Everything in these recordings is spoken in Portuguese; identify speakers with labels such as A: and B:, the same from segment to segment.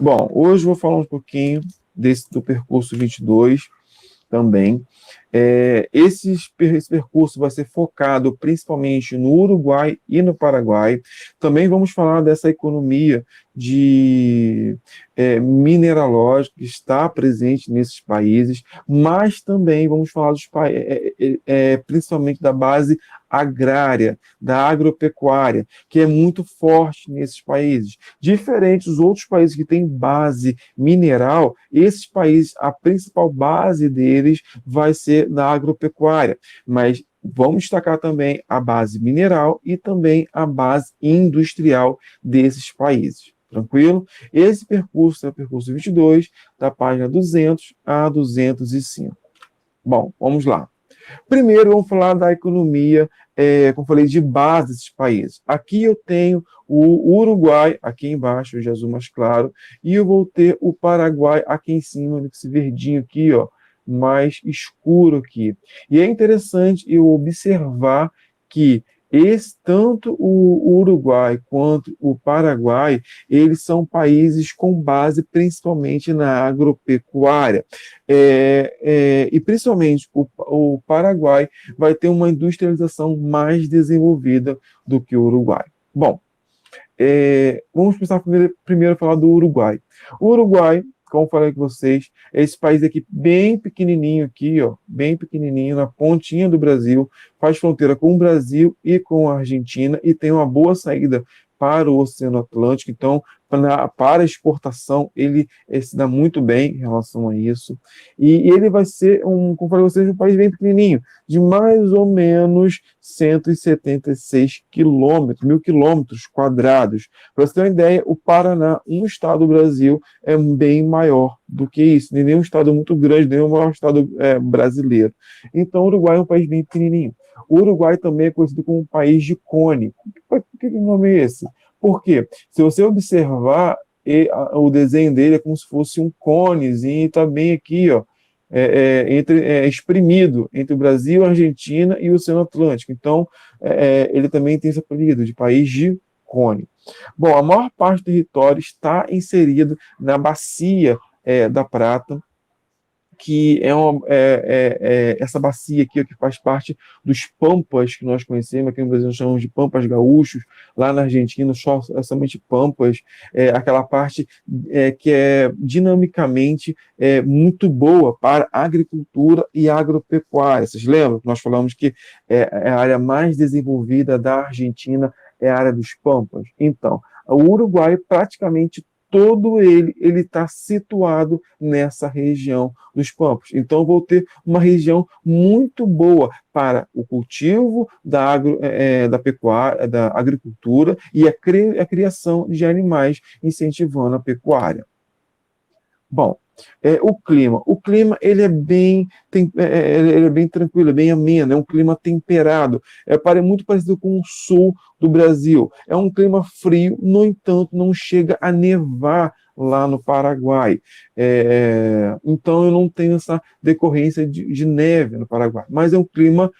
A: Bom, hoje eu vou falar um pouquinho do percurso 22 também. Esse percurso vai ser focado principalmente no Uruguai e no Paraguai. Também vamos falar dessa economia mineralógica que está presente nesses países, mas também vamos falar principalmente da base agrária, da agropecuária, que é muito forte nesses países. Diferente dos outros países que têm base mineral, esses países, a principal base deles vai ser na agropecuária, mas vamos destacar também a base mineral e também a base industrial desses países. Tranquilo? Esse percurso é o percurso 22, da página 200 a 205. Bom, vamos lá. Primeiro, vamos falar da economia, como falei, de base desses países. Aqui eu tenho o Uruguai, aqui embaixo, de azul mais claro, e eu vou ter o Paraguai aqui em cima, esse verdinho aqui, ó, mais escuro aqui. E é interessante eu observar que tanto o Uruguai quanto o Paraguai, eles são países com base principalmente na agropecuária. E principalmente o Paraguai vai ter uma industrialização mais desenvolvida do que o Uruguai. Bom, vamos começar primeiro a falar do Uruguai. O Uruguai, como falei com vocês, é esse país aqui bem pequenininho aqui, ó, bem pequenininho, na pontinha do Brasil, faz fronteira com o Brasil e com a Argentina e tem uma boa saída para o Oceano Atlântico. Então, para exportação, ele se dá muito bem em relação a isso. E ele vai ser, como falei com vocês, um país bem pequenininho, de mais ou menos 176 quilômetros, 1.000 quilômetros quadrados. Para você ter uma ideia, o Paraná, um estado do Brasil, é bem maior do que isso. Nenhum estado muito grande, nenhum maior estado brasileiro. Então, o Uruguai é um país bem pequenininho. O Uruguai também é conhecido como um país de cone. Por que o nome é esse? Por quê? Se você observar, o desenho dele é como se fosse um conezinho, está bem aqui, ó, exprimido entre o Brasil, a Argentina e o Oceano Atlântico. Então, ele também tem esse apelido de país de cone. Bom, a maior parte do território está inserido na bacia da Prata, que essa bacia aqui, que faz parte dos pampas que nós conhecemos, aqui no Brasil nós chamamos de pampas gaúchos, lá na Argentina somente pampas, aquela parte que é dinamicamente muito boa para a agricultura e agropecuária. Vocês lembram que nós falamos que a área mais desenvolvida da Argentina é a área dos pampas? Então, o Uruguai praticamente todo ele está situado nessa região dos Pampas. Então, vou ter uma região muito boa para o cultivo da pecuária, da agricultura e a criação de animais, incentivando a pecuária. Bom, o clima ele ele é bem tranquilo, é bem ameno, é um clima temperado, muito parecido com o sul do Brasil. É um clima frio, no entanto, não chega a nevar lá no Paraguai. Então eu não tenho essa decorrência de neve no Paraguai, mas é um clima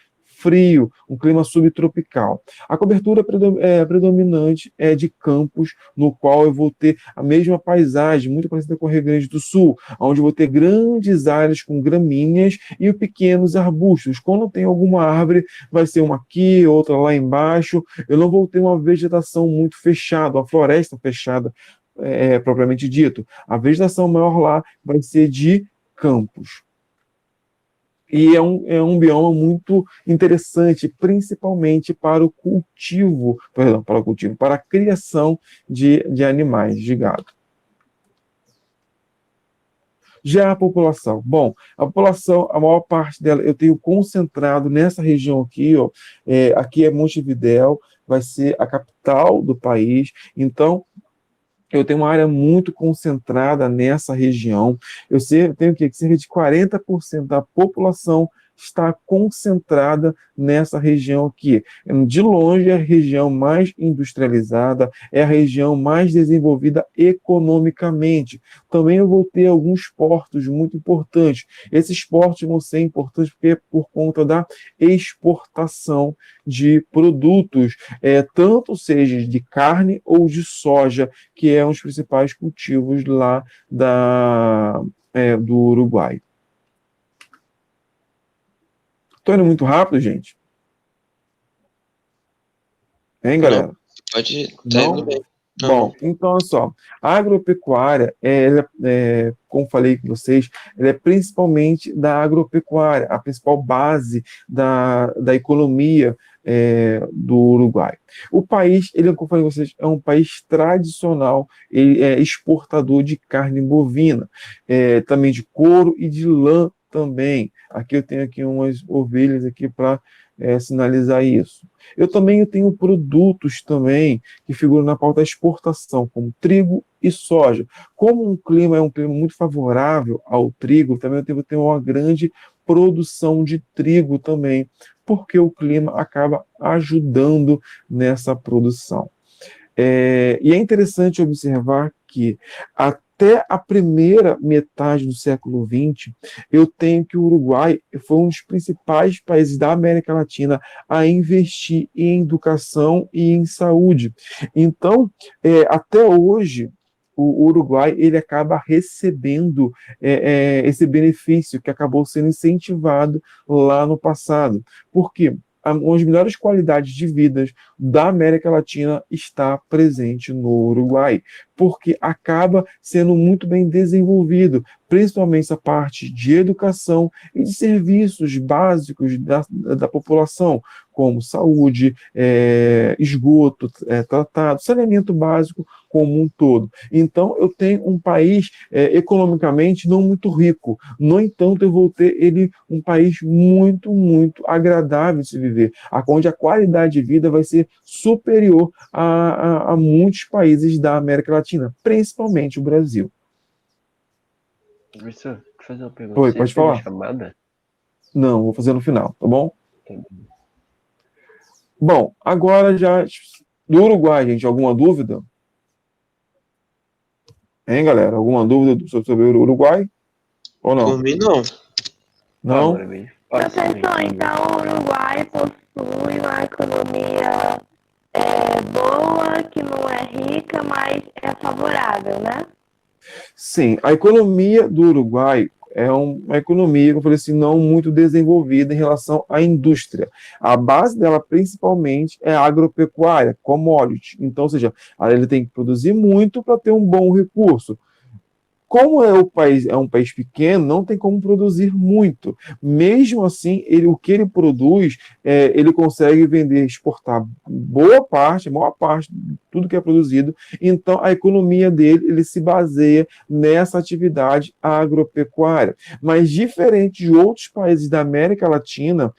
A: frio, um clima subtropical. A cobertura predominante é de campos, no qual eu vou ter a mesma paisagem, muito parecida com o Rio Grande do Sul, onde eu vou ter grandes áreas com gramíneas e pequenos arbustos. Quando tem alguma árvore, vai ser uma aqui, outra lá embaixo. Eu não vou ter uma vegetação muito fechada, uma floresta fechada, propriamente dito. A vegetação maior lá vai ser de campos. E é um bioma muito interessante, principalmente para o cultivo, para a criação de animais, de gado. Já a população, a população, a maior parte dela eu tenho concentrado nessa região aqui, ó, aqui é Montevidéu, vai ser a capital do país, então eu tenho uma área muito concentrada nessa região. Eu tenho que cerca de 40% da população está concentrada nessa região aqui. De longe, é a região mais industrializada, é a região mais desenvolvida economicamente. Também eu vou ter alguns portos muito importantes. Esses portos vão ser importantes porque por conta da exportação de produtos, tanto seja de carne ou de soja, que é um dos principais cultivos lá do Uruguai. Estou indo muito rápido, gente? Hein, galera?
B: Não, pode estar
A: Não?
B: indo bem.
A: Bom, então, olha só, a agropecuária, como falei com vocês, ela é principalmente da agropecuária, a principal base da economia do Uruguai. O país, como falei com vocês, é um país tradicional, ele é exportador de carne bovina, também de couro e de lã também. Aqui eu tenho aqui umas ovelhas aqui para sinalizar isso. Eu tenho produtos também que figuram na pauta da exportação, como trigo e soja. Como o clima é um clima muito favorável ao trigo, também eu tenho uma grande produção de trigo também, porque o clima acaba ajudando nessa produção. E é interessante observar que até a primeira metade do século XX, eu tenho que o Uruguai foi um dos principais países da América Latina a investir em educação e em saúde. Então, até hoje, o Uruguai ele acaba recebendo esse benefício que acabou sendo incentivado lá no passado. Por quê? Uma das melhores qualidades de vida da América Latina está presente no Uruguai, porque acaba sendo muito bem desenvolvido, principalmente essa parte de educação e de serviços básicos da população, como saúde, esgoto, tratado, saneamento básico como um todo. Então, eu tenho um país economicamente não muito rico, no entanto, eu vou ter um país muito, muito agradável de se viver, onde a qualidade de vida vai ser superior a muitos países da América Latina, principalmente o Brasil.
C: Professor, deixa eu fazer uma pergunta.
A: Oi,
C: Você
A: pode
C: fez a
A: falar?
C: chamada?
A: Não, vou fazer no final, tá bom?
C: Entendi.
A: Bom, agora já do Uruguai, gente, alguma dúvida? Hein, galera? Alguma dúvida sobre o Uruguai? Ou não?
B: Por mim, não.
A: Não?
C: Agora bem. Passa bem.
D: Professor, então o Uruguai possui uma economia boa, que não é rica, mas é favorável, né?
A: Sim, a economia do Uruguai é uma economia, como eu falei assim, não muito desenvolvida em relação à indústria. A base dela, principalmente, é a agropecuária, commodity. Então, ou seja, ele tem que produzir muito para ter um bom recurso. Como é um país pequeno, não tem como produzir muito. Mesmo assim, o que ele produz, ele consegue vender, exportar boa parte, a maior parte de tudo que é produzido. Então, a economia dele, ele se baseia nessa atividade agropecuária. Mas, diferente de outros países da América Latina,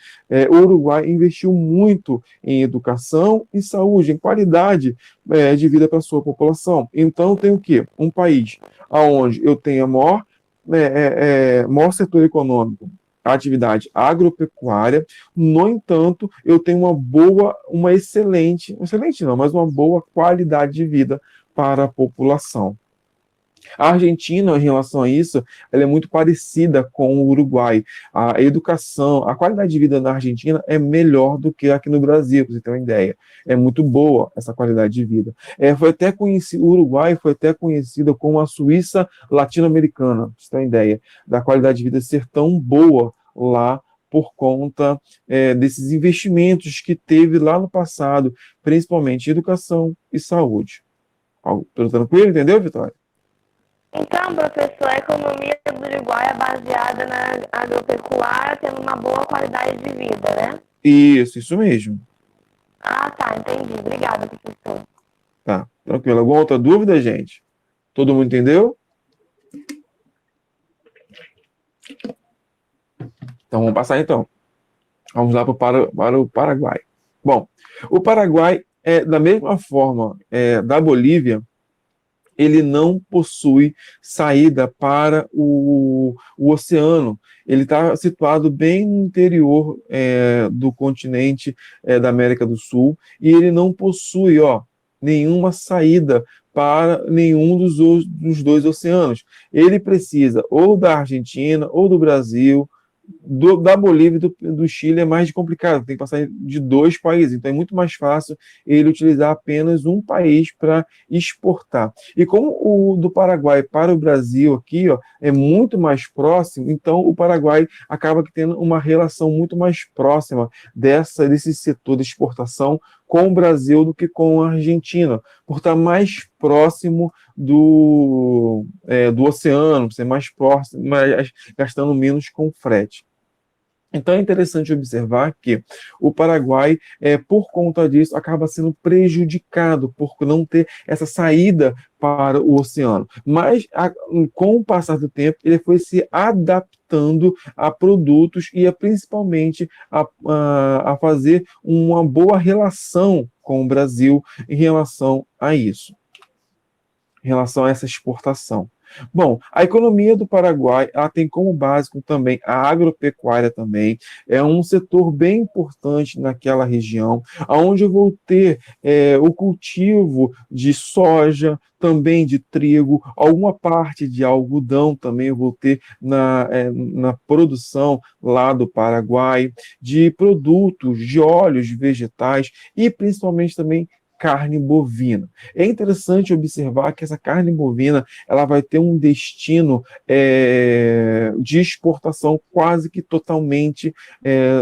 A: o Uruguai investiu muito em educação e saúde, em qualidade de vida para a sua população. Então, tem o quê? Um país onde eu tenho maior setor econômico, a atividade agropecuária, no entanto, eu tenho uma excelente não, mas uma boa qualidade de vida para a população. A Argentina, em relação a isso, ela é muito parecida com o Uruguai. A educação, a qualidade de vida na Argentina é melhor do que aqui no Brasil, para você ter uma ideia. É muito boa essa qualidade de vida. O Uruguai foi até conhecido como a Suíça latino-americana, para você ter uma ideia, da qualidade de vida ser tão boa lá por conta desses investimentos que teve lá no passado, principalmente em educação e saúde. Tudo tranquilo, entendeu, Vitória?
D: Então, professor, a economia do Uruguai é baseada na agropecuária, tendo uma boa qualidade de vida, né?
A: Isso mesmo.
D: Ah, tá, entendi. Obrigada, professor.
A: Tá, tranquilo. Alguma outra dúvida, gente? Todo mundo entendeu? Então, vamos passar então. Vamos lá para o Paraguai. Bom, o Paraguai, da mesma forma da Bolívia, ele não possui saída para o oceano. Ele está situado bem no interior do continente da América do Sul, e ele não possui nenhuma saída para nenhum dos dois oceanos. Ele precisa ou da Argentina, ou do Brasil, da Bolívia e do Chile é mais complicado, tem que passar de 2 países, então é muito mais fácil ele utilizar apenas um país para exportar. E como o do Paraguai para o Brasil aqui é muito mais próximo, então o Paraguai acaba tendo uma relação muito mais próxima desse setor de exportação com o Brasil do que com a Argentina, por estar mais próximo do oceano, ser mais próximo, mas gastando menos com frete. Então é interessante observar que o Paraguai, por conta disso, acaba sendo prejudicado por não ter essa saída para o oceano. Mas, com o passar do tempo, ele foi se adaptando a produtos e principalmente a fazer uma boa relação com o Brasil em relação a isso, em relação a essa exportação. Bom, a economia do Paraguai, ela tem como básico também a agropecuária também, é um setor bem importante naquela região, onde eu vou ter o cultivo de soja, também de trigo, alguma parte de algodão também eu vou ter na produção lá do Paraguai, de produtos, de óleos vegetais e principalmente também carne bovina. É interessante observar que essa carne bovina ela vai ter um destino de exportação quase que totalmente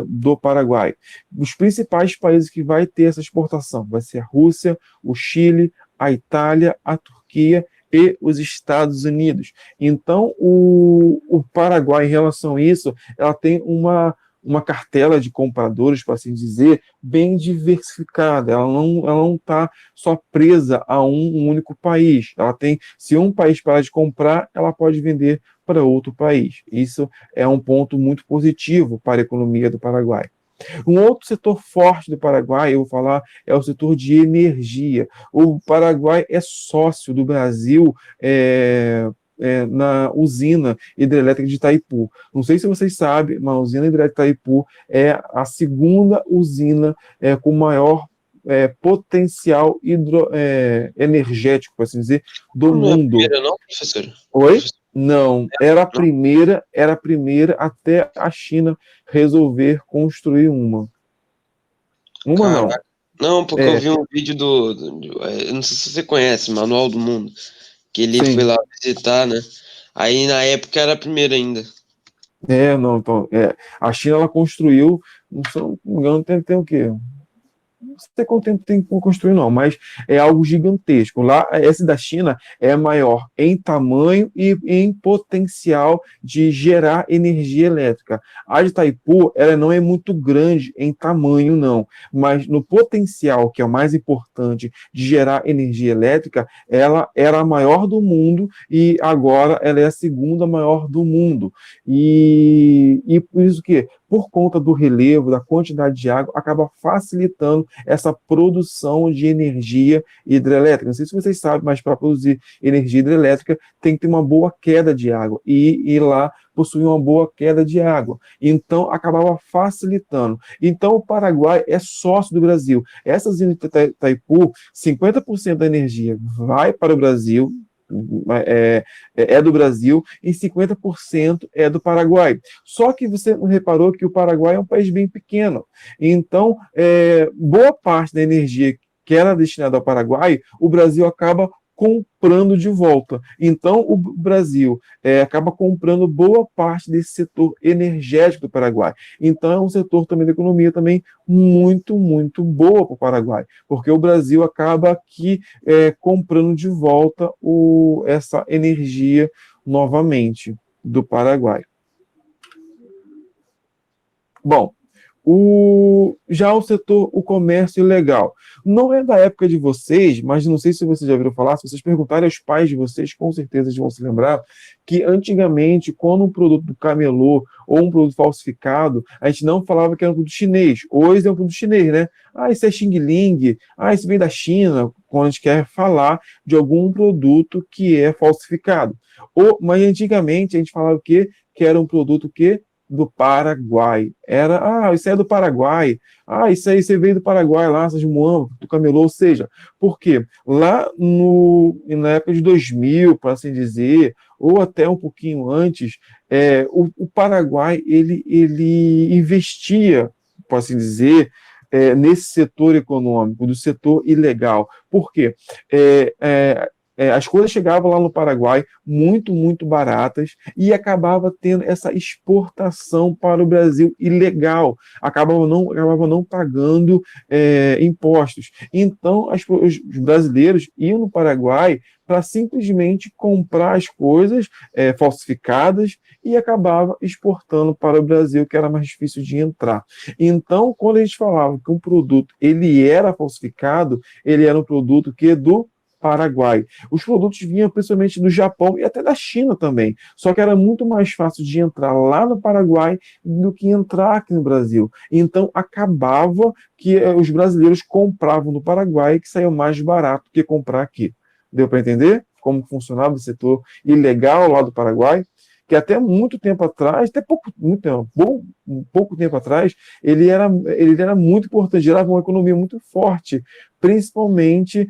A: do Paraguai. Os principais países que vai ter essa exportação vai ser a Rússia, o Chile, a Itália, a Turquia e os Estados Unidos. Então, o Paraguai, em relação a isso, ela tem uma cartela de compradores, para assim dizer, bem diversificada. Ela não está só presa a um único país. Ela tem, se um país parar de comprar, ela pode vender para outro país. Isso é um ponto muito positivo para a economia do Paraguai. Um outro setor forte do Paraguai, eu vou falar, é o setor de energia. O Paraguai é sócio do Brasil na usina hidrelétrica de Itaipu. Não sei se vocês sabem, mas a usina hidrelétrica de Itaipu é a segunda usina com maior potencial energético, por assim dizer, do
B: Não é a
A: mundo.
B: primeira, não, professor?
A: Oi? Não, era a primeira até a China resolver construir uma. Uma não.
B: Caraca. Não, porque eu vi um vídeo eu não sei se você conhece, Manual do Mundo, que ele
A: Sim.
B: foi lá visitar, né? Aí na época era a primeira ainda.
A: Não, então, a China ela construiu, não me engano, tem o quê? Não sei quanto tempo tem que construir, não, mas é algo gigantesco. Lá, esse da China é maior em tamanho e em potencial de gerar energia elétrica. A de Itaipu, ela não é muito grande em tamanho, não, mas no potencial, que é o mais importante, de gerar energia elétrica, ela era a maior do mundo e agora ela é a segunda maior do mundo. E por isso que, por conta do relevo, da quantidade de água, acaba facilitando essa produção de energia hidrelétrica. Não sei se vocês sabem, mas para produzir energia hidrelétrica tem que ter uma boa queda de água, e lá possui uma boa queda de água. Então, acabava facilitando. Então, o Paraguai é sócio do Brasil. Essa usina de Itaipu, 50% da energia vai para o Brasil, é do Brasil, e 50% é do Paraguai. Só que você reparou que o Paraguai é um país bem pequeno. Então, boa parte da energia que era destinada ao Paraguai, o Brasil acaba comprando de volta. Então, o Brasil acaba comprando boa parte desse setor energético do Paraguai. Então, é um setor também da economia também muito, muito boa para o Paraguai, porque o Brasil acaba aqui comprando de volta essa energia novamente do Paraguai. Bom, Já o setor, o comércio ilegal. Não é da época de vocês, mas não sei se vocês já ouviram falar, se vocês perguntarem aos pais de vocês, com certeza eles vão se lembrar, que antigamente, quando um produto do camelô ou um produto falsificado, a gente não falava que era um produto chinês. Hoje é um produto chinês, né? Ah, isso é Xing Ling, ah, isso vem da China, quando a gente quer falar de algum produto que é falsificado. Mas antigamente a gente falava o quê? Que era um produto que do Paraguai. Isso é do Paraguai. Isso aí você veio do Paraguai lá, essas muambas, do camelô, ou seja, porque lá na época de 2000, para assim dizer, ou até um pouquinho antes, o Paraguai, ele investia, por assim dizer, nesse setor econômico, do setor ilegal. Por quê? As coisas chegavam lá no Paraguai muito, muito baratas e acabava tendo essa exportação para o Brasil ilegal, acabava não pagando impostos. Então, os brasileiros iam no Paraguai para simplesmente comprar as coisas falsificadas e acabava exportando para o Brasil, que era mais difícil de entrar. Então, quando a gente falava que um produto ele era falsificado, ele era um produto do Paraguai. Os produtos vinham principalmente do Japão e até da China também. Só que era muito mais fácil de entrar lá no Paraguai do que entrar aqui no Brasil. Então acabava que os brasileiros compravam no Paraguai, que saiu mais barato que comprar aqui. Deu para entender como funcionava o setor ilegal lá do Paraguai? Que até muito tempo atrás, pouco tempo atrás, ele era muito importante, gerava uma economia muito forte, principalmente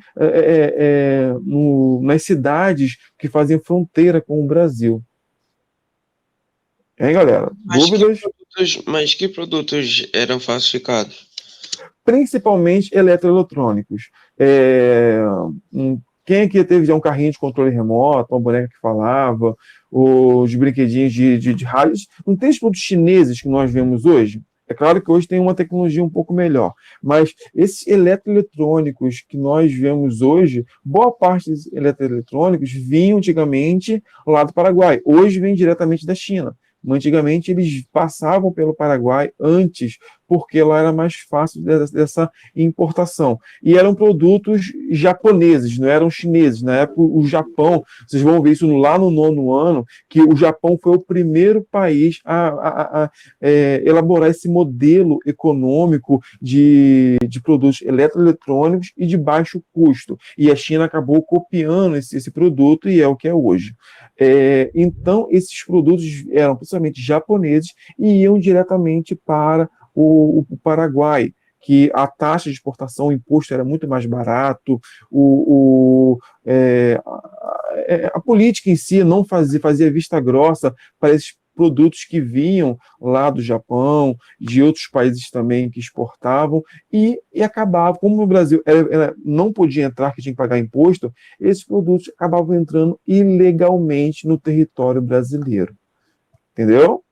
A: nas cidades que faziam fronteira com o Brasil. Hein, galera? Dúvidas?
B: Mas que produtos eram falsificados?
A: Principalmente eletroeletrônicos. Quem aqui teve já um carrinho de controle remoto, uma boneca que falava, os brinquedinhos de rádios? Não tem os produtos chineses que nós vemos hoje? É claro que hoje tem uma tecnologia um pouco melhor, mas esses eletroeletrônicos que nós vemos hoje, boa parte dos eletroeletrônicos vinham antigamente lá do Paraguai, hoje vem diretamente da China. Antigamente eles passavam pelo Paraguai antes, porque lá era mais fácil dessa importação. E eram produtos japoneses, não eram chineses. Na época, o Japão, vocês vão ver isso lá no 9º ano, que o Japão foi o primeiro país a elaborar esse modelo econômico de produtos eletroeletrônicos e de baixo custo. E a China acabou copiando esse produto e é o que é hoje. Então, esses produtos eram principalmente japoneses e iam diretamente para o Paraguai, que a taxa de exportação, o imposto era muito mais barato, a política em si não fazia vista grossa para esses produtos que vinham lá do Japão, de outros países também que exportavam, e acabava, como o Brasil não podia entrar, que tinha que pagar imposto, esses produtos acabavam entrando ilegalmente no território brasileiro. Entendeu?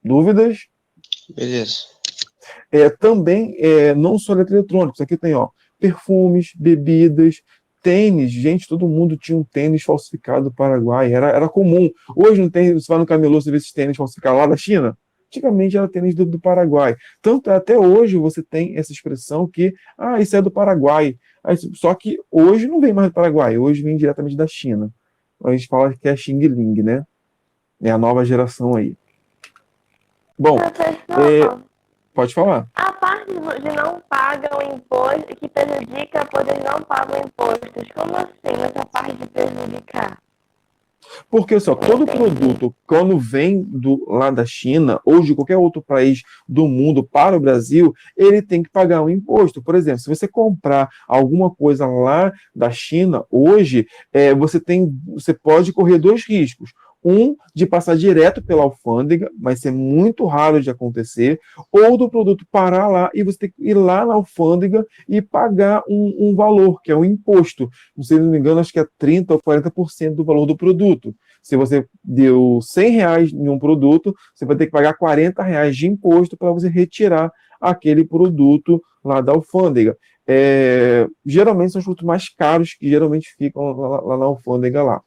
A: Dúvidas?
B: Beleza.
A: Também, não só eletroeletrônicos, aqui tem perfumes, bebidas, tênis. Gente, todo mundo tinha um tênis falsificado do Paraguai, era comum. Hoje não tem, você vai no camelô, você vê esses tênis falsificados lá da China. Antigamente era tênis do Paraguai. Tanto até hoje você tem essa expressão que, isso é do Paraguai. Só que hoje não vem mais do Paraguai, hoje vem diretamente da China. A gente fala que é Xing Ling, né? É a nova geração aí. Bom, pode falar.
D: A parte de não pagam imposto, que prejudica, pois eles não pagam impostos. Como assim, essa parte de prejudicar?
A: Porque só todo produto, quando vem lá da China ou de qualquer outro país do mundo para o Brasil, ele tem que pagar um imposto. Por exemplo, se você comprar alguma coisa lá da China, hoje, você pode correr 2 riscos. Um, de passar direto pela alfândega, vai ser muito raro de acontecer, ou do produto parar lá e você ter que ir lá na alfândega e pagar um valor, que é um imposto. Se não me engano, acho que é 30% ou 40% do valor do produto. Se você deu R$100 em um produto, você vai ter que pagar R$40 de imposto para você retirar aquele produto lá da alfândega. Geralmente são os produtos mais caros que geralmente ficam lá na alfândega lá.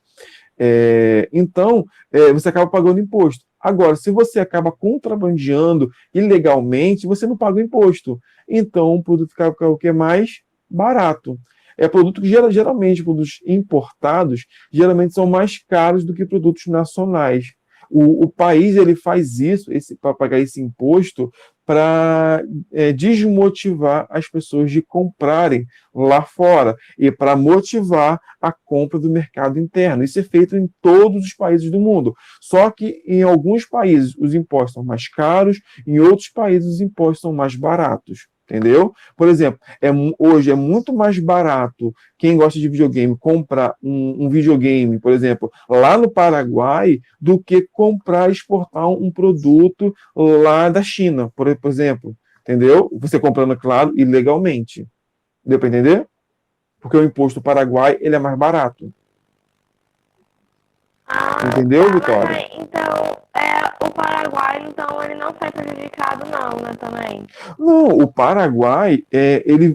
A: Então, você acaba pagando imposto. Agora, se você acaba contrabandeando ilegalmente, você não paga o imposto. Então, o produto fica o que é mais barato. É produto que geralmente, produtos importados, geralmente são mais caros do que produtos nacionais. O país ele faz isso para pagar esse imposto para desmotivar as pessoas de comprarem lá fora e para motivar a compra do mercado interno. Isso é feito em todos os países do mundo. Só que em alguns países os impostos são mais caros, em outros países os impostos são mais baratos. Entendeu? Por exemplo, hoje é muito mais barato quem gosta de videogame comprar um videogame, por exemplo, lá no Paraguai, do que comprar e exportar um produto lá da China, por exemplo. Entendeu? Você comprando, claro, ilegalmente. Deu para entender? Porque o imposto Paraguai ele é mais barato. Entendeu, Vitória?
D: Então, o Paraguai, então, ele não sai prejudicado, não, né, também?
A: Não, o Paraguai,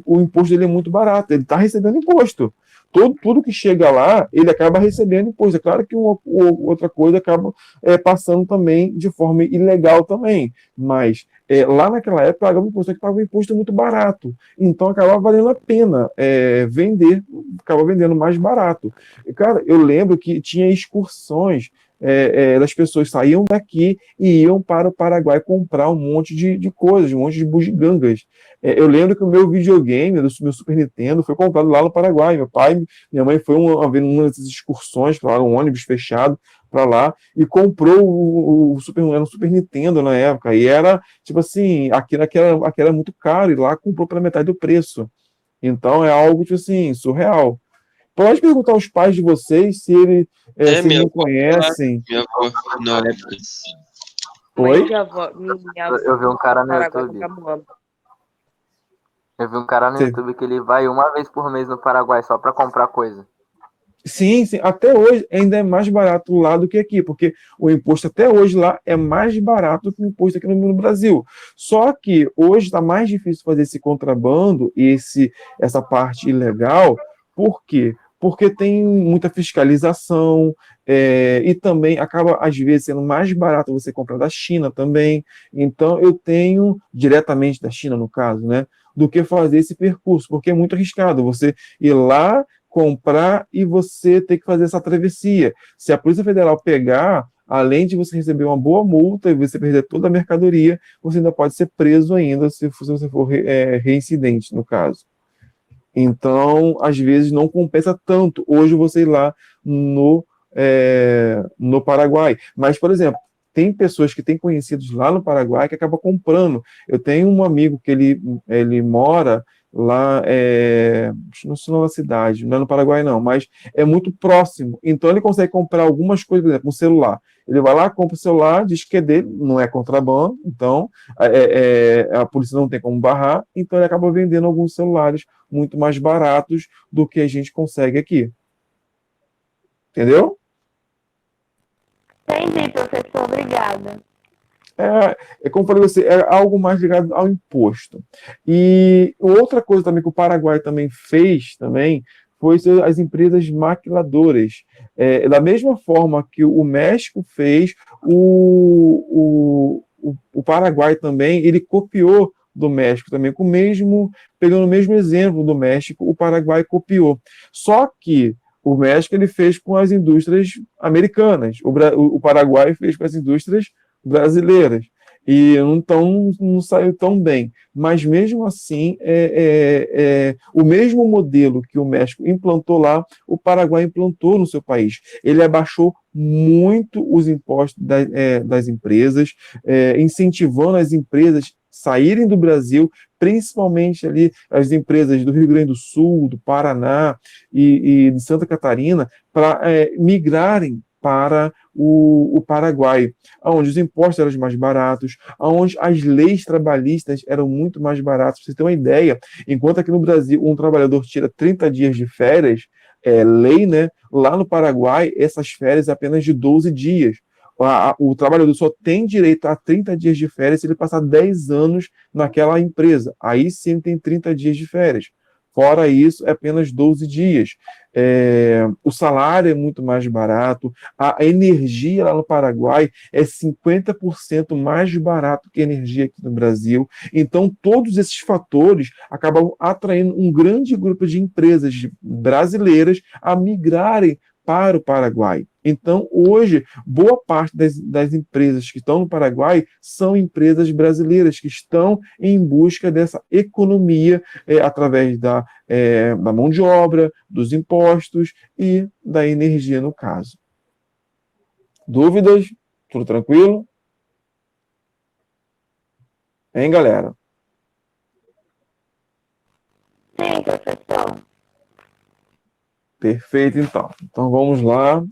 A: o imposto dele é muito barato, ele está recebendo imposto. Tudo que chega lá, ele acaba recebendo imposto. É claro que outra coisa acaba passando também de forma ilegal também, mas lá naquela época pagava imposto, só que pagava um imposto muito barato. Então acabava valendo a pena vender, acaba vendendo mais barato. E, cara, eu lembro que tinha excursões das pessoas saíam daqui e iam para o Paraguai comprar um monte de coisas, um monte de bugigangas. Eu lembro que o meu videogame, do meu Super Nintendo, foi comprado lá no Paraguai. Meu pai, minha mãe foi uma dessas excursões para lá, um ônibus fechado para lá, e comprou era um Super Nintendo na época. E era, tipo assim, aqui era muito caro, e lá comprou pela metade do preço. Então é algo, tipo assim, surreal. Pode perguntar aos pais de vocês se eles não conhecem.
B: Minha avó, na época.
A: Oi?
C: Eu vi um cara no
E: Paraguai
C: YouTube.
E: comprar muamba.
C: Eu vi um cara no YouTube que ele vai uma vez por mês no Paraguai só para comprar coisa.
A: Sim, até hoje ainda é mais barato lá do que aqui, porque o imposto até hoje lá é mais barato do que o imposto aqui no Brasil. Só que hoje está mais difícil fazer esse contrabando e essa parte ilegal. Por quê? Porque tem muita fiscalização e também acaba, às vezes, sendo mais barato você comprar da China também. Então, eu tenho diretamente da China, no caso, né, do que fazer esse percurso, porque é muito arriscado você ir lá, comprar e você ter que fazer essa travessia. Se a Polícia Federal pegar, além de você receber uma boa multa e você perder toda a mercadoria, você ainda pode ser preso ainda se você for reincidente, no caso. Então, às vezes, não compensa tanto hoje você ir lá no Paraguai. Mas, por exemplo, tem pessoas que têm conhecidos lá no Paraguai que acabam comprando. Eu tenho um amigo que ele mora lá, não sei na cidade, não é no Paraguai não, mas é muito próximo. Então, ele consegue comprar algumas coisas, por exemplo, um celular. Ele vai lá, compra o celular, diz que é dele, não é contrabando, então a polícia não tem como barrar, então ele acaba vendendo alguns celulares muito mais baratos do que a gente consegue aqui. Entendeu?
D: Entendi, professor. Obrigada.
A: Como eu falei você, é algo mais ligado ao imposto. E outra coisa também que o Paraguai também fez também foi as empresas maquiladoras. Da mesma forma que o México fez, o Paraguai também, ele copiou do México também, pegando o mesmo exemplo do México, o Paraguai copiou. Só que o México ele fez com as indústrias americanas, o Paraguai fez com as indústrias brasileiras. E não saiu tão bem. Mas, mesmo assim, o mesmo modelo que o México implantou lá, o Paraguai implantou no seu país. Ele abaixou muito os impostos das empresas, incentivando as empresas saírem do Brasil, principalmente ali as empresas do Rio Grande do Sul, do Paraná e de Santa Catarina, para migrarem para o Paraguai, onde os impostos eram mais baratos, onde as leis trabalhistas eram muito mais baratas. Para você ter uma ideia, enquanto aqui no Brasil um trabalhador tira 30 dias de férias, lei, né? Lá no Paraguai, essas férias apenas de 12 dias. O trabalhador só tem direito a 30 dias de férias se ele passar 10 anos naquela empresa. Aí sim tem 30 dias de férias. Fora isso, é apenas 12 dias. O salário é muito mais barato, a energia lá no Paraguai é 50% mais barato que a energia aqui no Brasil. Então, todos esses fatores acabam atraindo um grande grupo de empresas brasileiras a migrarem para o Paraguai. Então, hoje, boa parte das empresas que estão no Paraguai são empresas brasileiras que estão em busca dessa economia através da mão de obra, dos impostos e da energia, no caso. Dúvidas? Tudo tranquilo? Hein, galera?
D: Sim, professor.
A: Perfeito, então. Então, vamos lá.